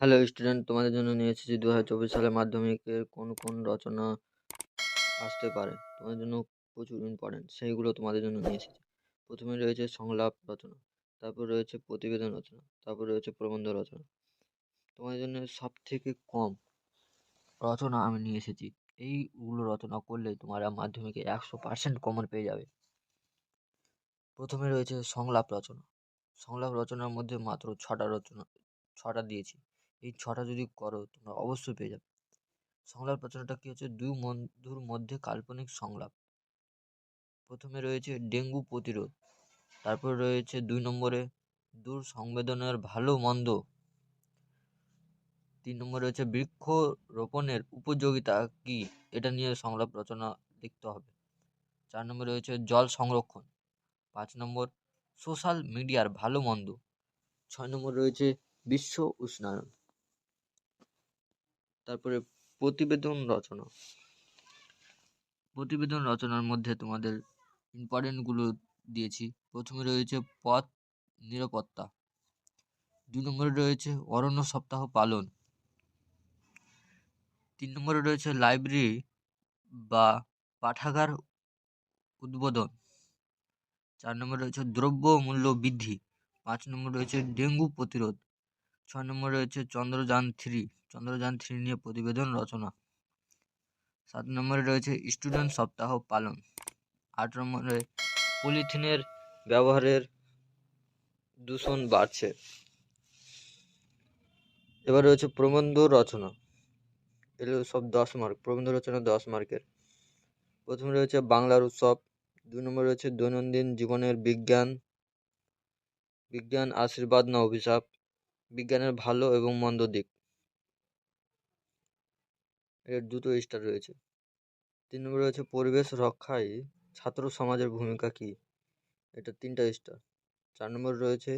Hello student, তোমাদের জন্য নিয়ে এসেছি 2024 সালের মাধ্যমিকের কোন কোন রচনা আসতে পারে তোমাদের জন্য প্রচুর ইম্পর্টেন্ট, সেইগুলো তোমাদের জন্য নিয়ে এসেছি। প্রথমে রয়েছে সংলাপ রচনা, তারপর রয়েছে প্রতিবেদন রচনা, তারপর রয়েছে প্রবন্ধ রচনা। তোমাদের জন্য সব থেকে কম রচনা আমি নিয়ে এসেছি। এইগুলো রচনা করলে তোমরা মাধ্যমিকে 100% কমন পেয়ে যাবে। প্রথমে রয়েছে সংলাপ রচনা। সংলাপ রচনার মধ্যে মাত্র ছটা দিয়েছি। এই ছটা যদি করো তোমরা অবশ্যই পেয়ে যাবে। সংলাপ রচনাটা কি হচ্ছে, দুই বন্ধুর মধ্যে কাল্পনিক সংলাপ। প্রথমে রয়েছে ডেঙ্গু প্রতিরোধ, তারপর রয়েছে 2 নম্বরে দূর সংবেদনের ভালো মন্দ, 3 নম্বরে রয়েছে বৃক্ষ রোপণের উপযোগিতা কি, এটা নিয়ে সংলাপ রচনা লিখতে হবে। 4 নম্বরে রয়েছে জল সংরক্ষণ। 5 নম্বর সোশ্যাল মিডিয়ার ভালো মন্দ। 6 নম্বর রয়েছে বিশ্ব উষ্ণায়ন। তারপরে প্রতিবেদন রচনা। প্রতিবেদন রচনার মধ্যে তোমাদের ইম্পর্টেন্টগুলো দিয়েছি। প্রথমে রয়েছে পথ নিরাপত্তা, 2 নম্বরে রয়েছে অরণ্য সপ্তাহ পালন, 3 নম্বরে রয়েছে লাইব্রেরি বা পাঠাগার উদ্বোধন, 4 নম্বরে রয়েছে দ্রব্য মূল্য বৃদ্ধি, 5 নম্বরে রয়েছে ডেঙ্গু প্রতিরোধ, 6 নম্বরে রয়েছে চন্দ্রযান 3 নিয়ে প্রতিবেদন রচনা, 7 নম্বরে রয়েছে স্টুডেন্ট সপ্তাহ পালন, 8 নম্বরে পলিথিনের ব্যবহারের দূষণ বাড়ছে। এবার রয়েছে প্রবন্ধ রচনা, এগুলো সব 10 মার্ক। প্রবন্ধ রচনা 10 মার্কের। প্রথমে রয়েছে বাংলার উৎসব, 2 নম্বরে রয়েছে দৈনন্দিন জীবনের বিজ্ঞান আশীর্বাদ না অভিশাপ, বিজ্ঞানের ভালো এবং মন্দ দিক, এর 2টো স্টার রয়েছে। 3 নম্বরে রয়েছে পরিবেশ রক্ষায় ছাত্র সমাজের ভূমিকা কি, এটা 3টা স্টার। 4 নম্বরে রয়েছে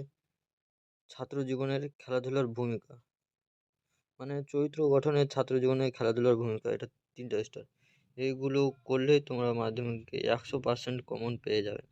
ছাত্র জীবনের খেলাধুলার ভূমিকা, মানে চরিত্র গঠনে ছাত্র জীবনের খেলাধুলার ভূমিকা, এটা 3টা স্টার। এইগুলো করলে তোমরা মাধ্যমিকে 100% কমন পেয়ে যাবে।